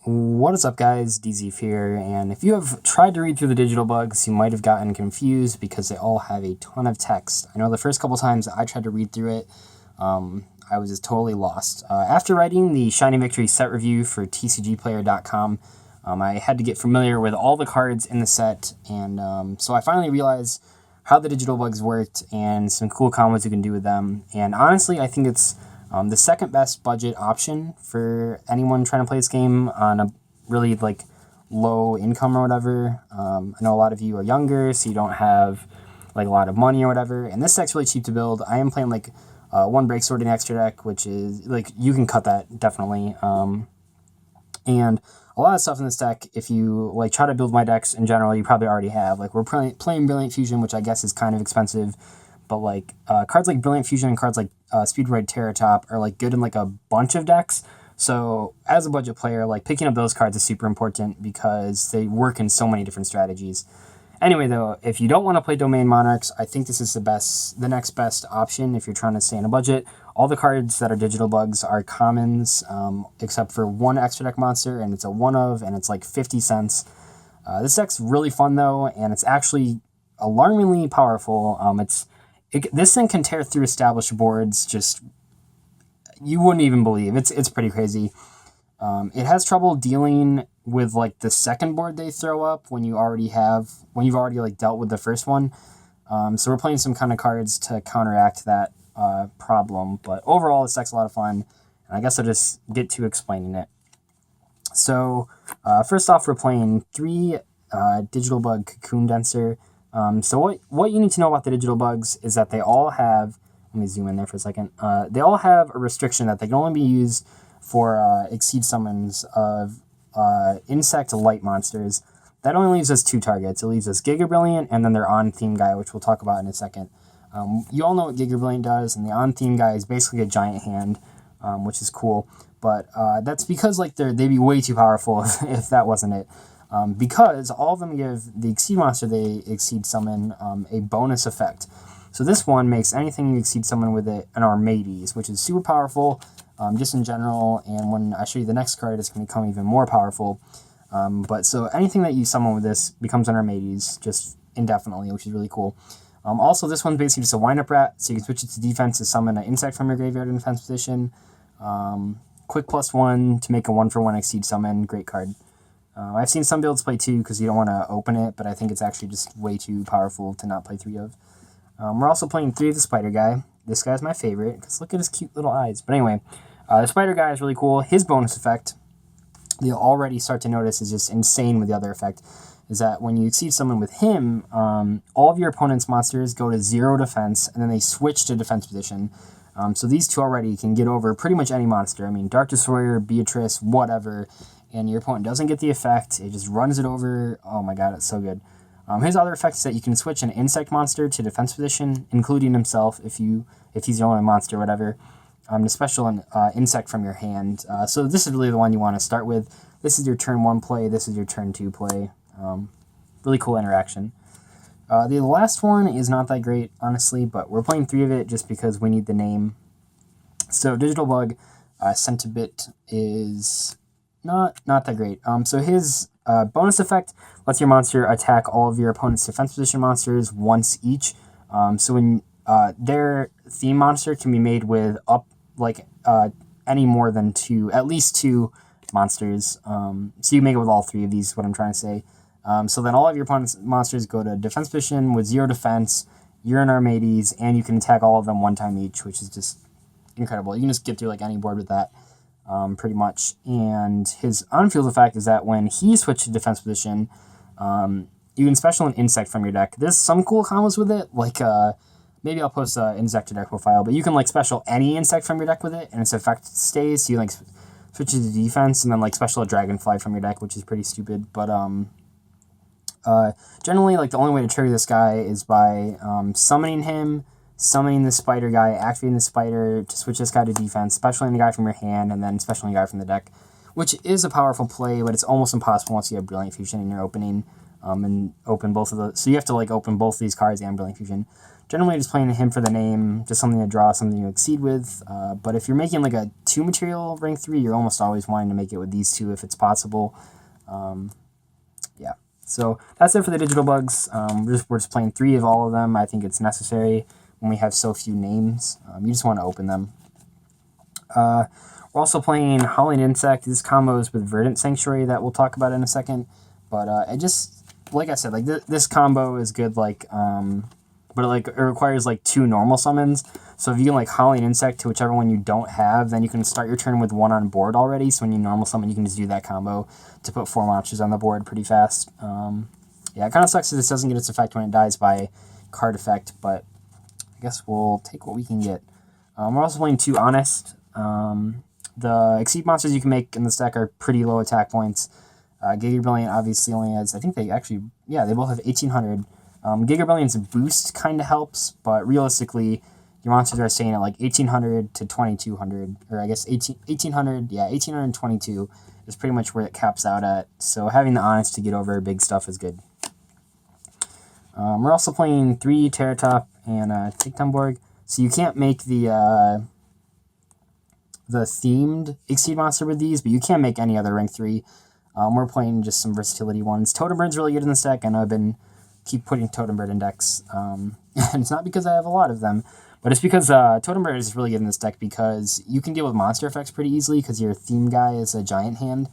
What is up, guys? DZ here, and if you have tried to read through the digital bugs, you might have gotten confused because they all have a ton of text. I know the first couple times I tried to read through it, I was just totally lost. After writing the Shiny Victory set review for TCGplayer.com, I had to get familiar with all the cards in the set, and so I finally realized how the digital bugs worked and some cool combos you can do with them. And honestly, I think it's the second best budget option for anyone trying to play this game on a really low income or whatever. I know a lot of you are younger, so you don't have a lot of money or whatever. And this deck's really cheap to build. I am playing one break sorting extra deck, which is you can cut that definitely. And a lot of stuff in this deck, if you try to build my decks in general, you probably already have. We're playing Brilliant Fusion, which I guess is kind of expensive. But cards like Brilliant Fusion and cards like Speedroid Terratop are good in a bunch of decks. So as a budget player, picking up those cards is super important because they work in so many different strategies. Anyway, though, if you don't want to play Domain Monarchs, I think this is the next best option if you're trying to stay in a budget. All the cards that are digital bugs are commons, except for one extra deck monster, and it's a one of, and it's 50 cents. This deck's really fun though, and it's actually alarmingly powerful. This thing can tear through established boards, just you wouldn't even believe. It's pretty crazy. It has trouble dealing with the second board they throw up when you've already dealt with the first one. So we're playing some kind of cards to counteract that problem. But overall, this deck's a lot of fun, and I guess I'll just get to explaining it. So first off, we're playing 3 digital bug Cocoon Denser. So what you need to know about the digital bugs is that they all have, let me zoom in there for a second, they all have a restriction that they can only be used for Exceed summons of insect light monsters. That only leaves us 2 targets. It leaves us Giga Brilliant and then their on-theme guy, which we'll talk about in a second. You all know what Giga Brilliant does, and the on-theme guy is basically a giant hand, which is cool. But that's because they'd be way too powerful if that wasn't it. Because all of them give the Exceed monster they Exceed summon a bonus effect. So this one makes anything you Exceed summon with it an Armades, which is super powerful just in general, and when I show you the next card, it's going to become even more powerful. But so anything that you summon with this becomes an Armades, just indefinitely, which is really cool. Also, this one's basically just a wind-up rat, so you can switch it to defense to summon an insect from your graveyard in defense position. Quick +1 to make a 1-for-1 Exceed summon, great card. I've seen some builds play 2 because you don't want to open it, but I think it's actually just way too powerful to not play 3 of. We're also playing 3 of the Spider Guy. This guy's my favorite because look at his cute little eyes. But anyway, the Spider Guy is really cool. His bonus effect, you'll already start to notice, is just insane with the other effect, is that when you Exceed someone with him, all of your opponent's monsters go to 0 defense, and then they switch to defense position. So these 2 already can get over pretty much any monster. I mean, Dark Destroyer, Beatrice, whatever, and your opponent doesn't get the effect. It just runs it over. Oh my god, it's so good. His other effect is that you can switch an insect monster to defense position, including himself if he's your only monster or whatever. To special an insect from your hand. So this is really the one you want to start with. This is your turn 1 play. This is your turn 2 play. Really cool interaction. The last one is not that great, honestly, but we're playing 3 of it just because we need the name. So Digital Bug Centibit is not that great. So his bonus effect lets your monster attack all of your opponent's defense position monsters once each. So when their theme monster can be made with any more than 2, at least 2 monsters. So you make it with all 3 of these, is what I'm trying to say. So then all of your opponent's monsters go to defense position with 0 defense, you're an Armades, and you can attack all of them 1 time each, which is just incredible. You can just get through any board with that. Pretty much. And his on-field effect is that when he switches to defense position, you can special an insect from your deck. There's some cool combos with it, maybe I'll post an insect deck profile, but you can special any insect from your deck with it, and its effect stays, so you switch it to defense, and then special a dragonfly from your deck, which is pretty stupid, but generally the only way to trigger this guy is by summoning him, summoning the Spider Guy, activating the Spider to switch this guy to defense, specialing the guy from your hand, and then specialing the guy from the deck, which is a powerful play, but it's almost impossible once you have Brilliant Fusion in your opening, and open both of those. So you have to open both of these cards and Brilliant Fusion. Generally just playing him for the name, just something to draw, something to exceed with. But if you're making like a 2 material rank 3, you're almost always wanting to make it with these 2 if it's possible. Yeah, so that's it for the digital bugs. We're just playing 3 of all of them. I think it's necessary when we have so few names. You just want to open them. We're also playing Howling Insect. This combo is with Verdant Sanctuary that we'll talk about in a second. But it just, like I said, like this combo is good, like, but it requires like 2 normal summons. So if you can like Howling Insect to whichever one you don't have, then you can start your turn with 1 on board already. So when you normal summon, you can just do that combo to put 4 monsters on the board pretty fast. Yeah, it kind of sucks that this doesn't get its effect when it dies by card effect, but I guess we'll take what we can get. We're also playing 2 Honest. The Exceed monsters you can make in this deck are pretty low attack points. Giga Brilliant obviously only has, I think they actually, yeah, they both have 1800. Giga Brilliant's boost kind of helps, but realistically, your monsters are staying at like 1800 to 2200, or I guess 1800, yeah, 1800 and 22 is pretty much where it caps out at. So having the Honest to get over big stuff is good. We're also playing 3 Terratop and Tigtumborg, so you can't make the themed Exceed monster with these, but you can make any other rank 3. We're playing just some versatility ones. Totem Bird's really good in this deck. I know I've keep putting Totem Bird in decks, and it's not because I have a lot of them, but it's because Totem Bird is really good in this deck because you can deal with monster effects pretty easily because your theme guy is a giant hand,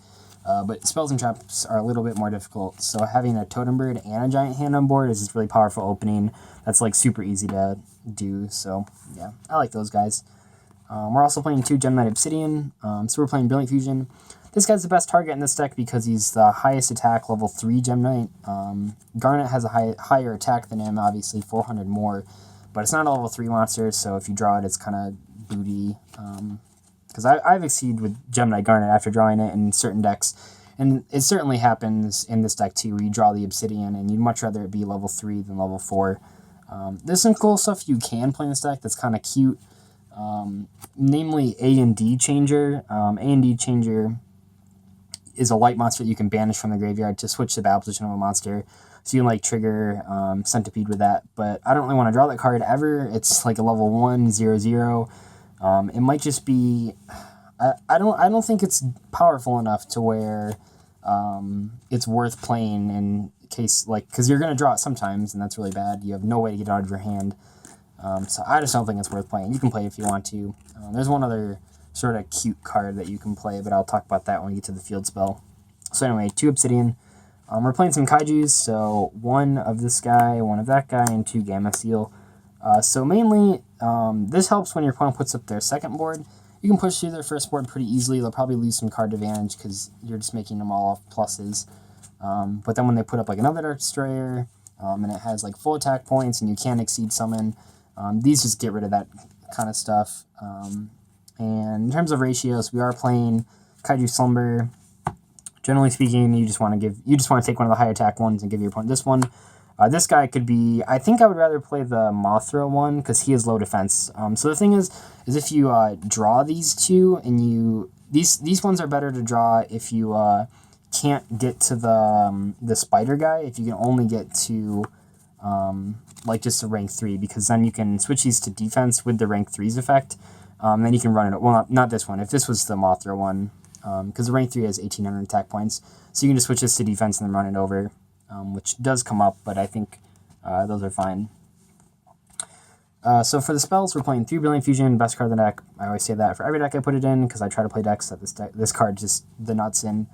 but spells and traps are a little bit more difficult, so having a Totem Bird and a giant hand on board is just really powerful opening. That's like super easy to do, so yeah, I like those guys. We're also playing 2 Gem Knight Obsidian, so we're playing Brilliant Fusion. This guy's the best target in this deck because he's the highest attack, level 3 Gem Knight. Garnet has a higher attack than him, obviously 400 more, but it's not a level 3 monster, so if you draw it, it's kind of booty. Because I've Exceed with Gem Knight Garnet after drawing it in certain decks, and it certainly happens in this deck too, where you draw the Obsidian, and you'd much rather it be level 3 than level 4. There's some cool stuff you can play in this deck that's kind of cute, namely A&D Changer. A&D Changer is a light monster that you can banish from the graveyard to switch the battle position of a monster. So you can like trigger Centipede with that, but I don't really want to draw that card ever. It's like a level 1/0/0. It might just be I don't think it's powerful enough to where it's worth playing in case, like, because you're gonna draw it sometimes and that's really bad. You have no way to get it out of your hand. So I just don't think it's worth playing. You can play if you want to. There's one other sort of cute card that you can play, but I'll talk about that when we get to the field spell. So anyway, 2 Obsidian. We're playing some Kaijus, so 1 of this guy, 1 of that guy, and 2 Gamma Seal. So mainly, this helps when your opponent puts up their second board. You can push through their first board pretty easily. They'll probably lose some card advantage because you're just making them all off pluses. But then when they put up like another Dark Destroyer, and it has like full attack points and you can't Exceed summon, these just get rid of that kind of stuff. And in terms of ratios, we are playing Kaiju Slumber. Generally speaking, you just want to take one of the high attack ones and give your opponent this one. This guy could be, I think I would rather play the Mothra one because he has low defense. So the thing is if you draw these 2 and these ones are better to draw if you can't get to the spider guy. If you can only get to like just a rank 3, because then you can switch these to defense with the rank 3's effect. Then you can run it. Well, not this one. If this was the Mothra one, because the rank 3 has 1800 attack points, so you can just switch this to defense and then run it over, which does come up, but I think those are fine. So for the spells, we're playing 3 Brilliant Fusion, best card in the deck. I always say that for every deck I put it in, because I try to play decks that this card just the nuts in.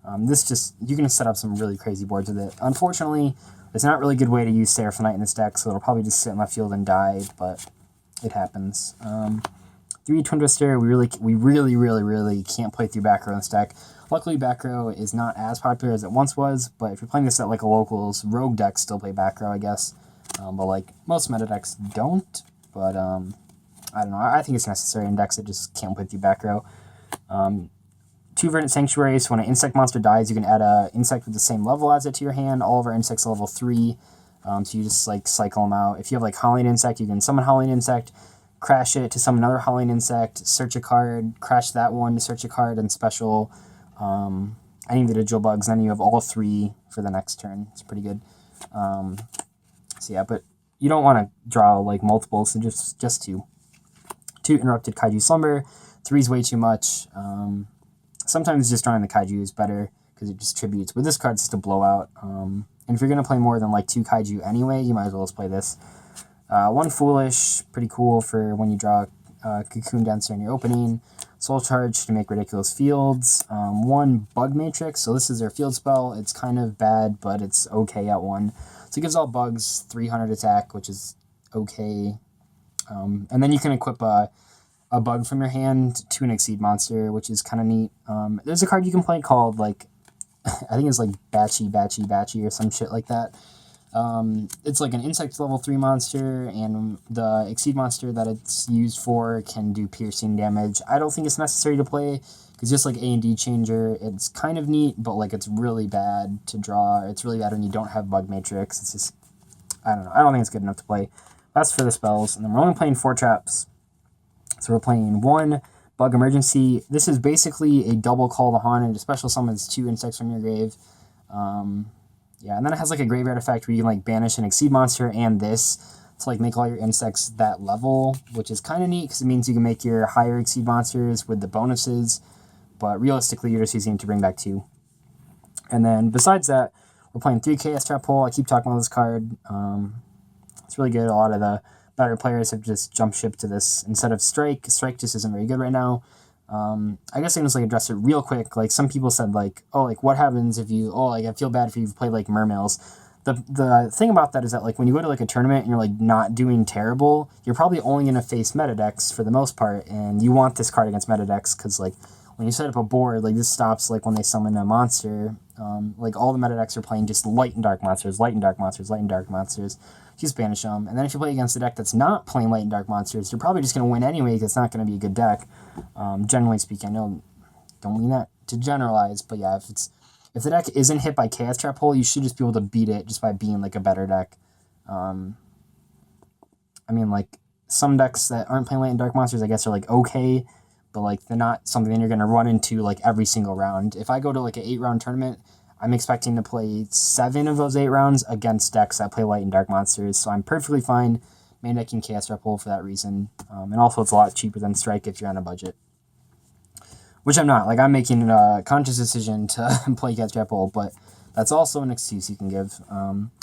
You can set up some really crazy boards with it. Unfortunately, there's not really a good way to use Seraphonite in this deck, so it'll probably just sit in left field and die, but it happens. 3 Twin Twister, we really can't play through back row in this deck. Luckily, back row is not as popular as it once was, but if you're playing this at like a locals, rogue decks still play back row, I guess. But like most meta decks don't, but I don't know. I think it's necessary in decks that just can't play through back row. 2 Verdant Sanctuary, so when an insect monster dies, you can add an insect with the same level as it to your hand. All of our insects are level 3, so you just like cycle them out. If you have like Howling Insect, you can summon Howling Insect, crash it to summon another Howling Insect, search a card, crash that one to search a card, and special any of the digital bugs. Then you have all 3 for the next turn. It's pretty good. So yeah, but you don't want to draw like multiple, so just two. 2 Interrupted Kaiju Slumber. 3 is way too much. Sometimes just drawing the Kaiju is better because it distributes. With this card, it's just a blowout. And if you're going to play more than like 2 Kaiju anyway, you might as well just play this. 1 Foolish, pretty cool for when you draw Cocoon Dancer in your opening. Soul Charge to make ridiculous fields. 1 Bug Matrix, so this is their field spell. It's kind of bad, but it's okay at 1. So it gives all bugs 300 attack, which is okay. And then you can equip a bug from your hand to an Exceed monster, which is kind of neat. There's a card you can play called, like, I think it's like Batchy or some shit like that. It's like an insect level 3 monster, and the Exceed monster that it's used for can do piercing damage. I don't think it's necessary to play, because just like A&D Changer, it's kind of neat, but like it's really bad to draw. It's really bad when you don't have Bug Matrix. It's just, I don't know. I don't think it's good enough to play. That's for the spells. And then we're only playing 4 traps. So we're playing 1 Bug Emergency. This is basically a double Call to Haunted. A special summons 2 insects from your grave. Yeah, and then it has like a graveyard effect where you can like banish an Exceed monster and this to like make all your insects that level, which is kind of neat because it means you can make your higher Exceed monsters with the bonuses. But realistically, you're just using it to bring back 2. And then besides that, we're playing 3 Chaos Trap Hole. I keep talking about this card. It's really good. A lot of the better players have just jumped ship to this instead of Strike. Strike just isn't very good right now. I guess I can just like address it real quick. Like some people said, like, oh, like what happens if you, oh, like I feel bad if you've played like Mermails. The thing about that is that like when you go to like a tournament and you're like not doing terrible, you're probably only gonna face meta decks for the most part, and you want this card against meta decks because like when you set up a board, like this stops like when they summon a monster. Like all the meta decks are playing just light and dark monsters, light and dark monsters, light and dark monsters. Just banish them. And then if you play against a deck that's not playing light and dark monsters, you're probably just going to win anyway because it's not going to be a good deck. Generally speaking, I know, don't mean that to generalize, but yeah, if the deck isn't hit by Chaos Trap Hole, you should just be able to beat it just by being like a better deck. I mean, like some decks that aren't playing light and dark monsters, I guess are like okay, but like they're not something that you're going to run into like every single round. If I go to like an 8-round tournament, I'm expecting to play 7 of those 8 rounds against decks that play light and dark monsters, so I'm perfectly fine main decking Chaos Trap Hole for that reason. And also it's a lot cheaper than Strike if you're on a budget. Which I'm not. Like, I'm making a conscious decision to play Chaos Trap Hole, but that's also an excuse you can give.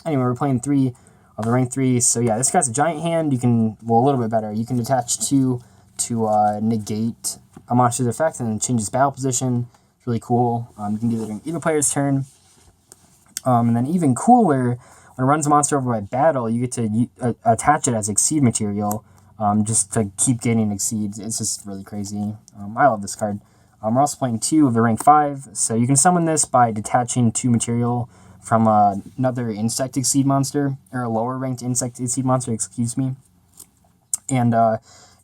Anyway, we're playing 3 of the rank 3, so yeah, this guy's a giant hand. You can, well, a little bit better. You can attach 2 to negate a monster's effect and change its battle position. It's really cool. You can do that during either player's turn. And then even cooler, when it runs a monster over by battle, you get to attach it as Exceed material, just to keep getting Exceeds. It's just really crazy. I love this card. We're also playing 2 of the rank 5, so you can summon this by detaching 2 material from another insect Exceed monster, or a lower ranked insect Exceed monster, excuse me. And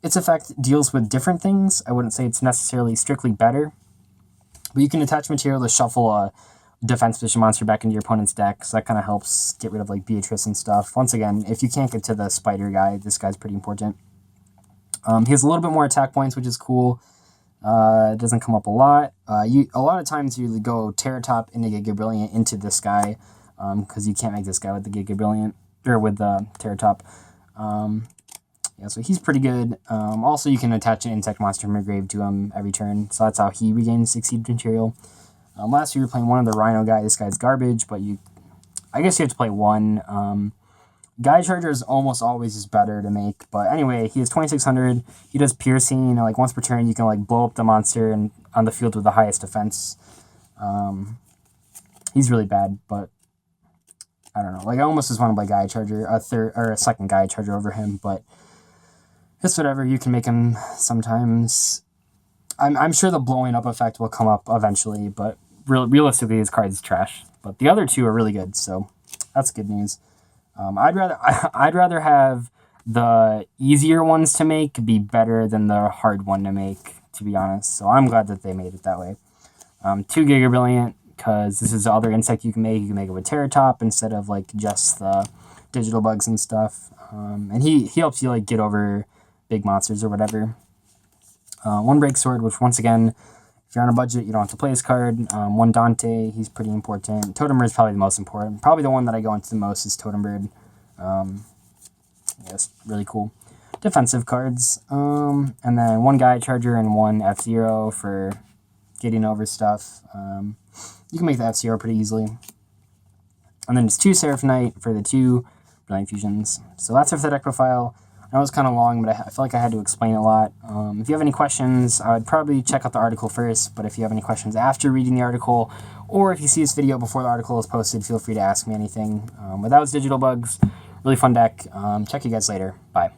its effect deals with different things. I wouldn't say it's necessarily strictly better, but you can attach material to shuffle a defense position monster back into your opponent's deck, so that kind of helps get rid of like Beatrice and stuff. Once again, if you can't get to the spider guy, this guy's pretty important. He has a little bit more attack points, which is cool. It doesn't come up a lot. A lot of times you go Terratop into Giga Brilliant into this guy, because you can't make this guy with the Giga Brilliant, or with the Terratop. Yeah, so he's pretty good. Also, you can attach an insect monster from your grave to him every turn, so that's how he regains Exceed material. Last year, you were playing one of the Rhino guy. This guy's garbage, but I guess you have to play one. Guy Charger is almost always just better to make, but anyway, he has 2600. He does piercing. Like once per turn, you can like blow up the monster and on the field with the highest defense. He's really bad, but I don't know. Like I almost just want to play Guy Charger, a second Guy Charger over him, but it's whatever. You can make him sometimes. I'm sure the blowing up effect will come up eventually, but realistically, his card is trash. But the other 2 are really good, so that's good news. I'd rather have the easier ones to make be better than the hard one to make, to be honest. So I'm glad that they made it that way. 2 Giga Brilliant, because this is the other insect you can make. You can make it with Terratop instead of like just the digital bugs and stuff. And he helps you like get over big monsters or whatever. 1 Break Sword, which once again, if you're on a budget, you don't have to play this card. 1 Dante, he's pretty important. Totem Bird is probably the most important. Probably the one that I go into the most is Totem Bird. Yes, really cool. Defensive cards. And then 1 Gaia Charger and 1 F-Zero for getting over stuff. You can make the F-Zero pretty easily. And then it's 2 Seraphonite for the 2 Brilliant Fusions. So that's it for the deck profile. I know it's kind of long, but I feel like I had to explain a lot. If you have any questions, I would probably check out the article first, but if you have any questions after reading the article, or if you see this video before the article is posted, feel free to ask me anything. But that was Digital Bugs. Really fun deck. Check you guys later. Bye.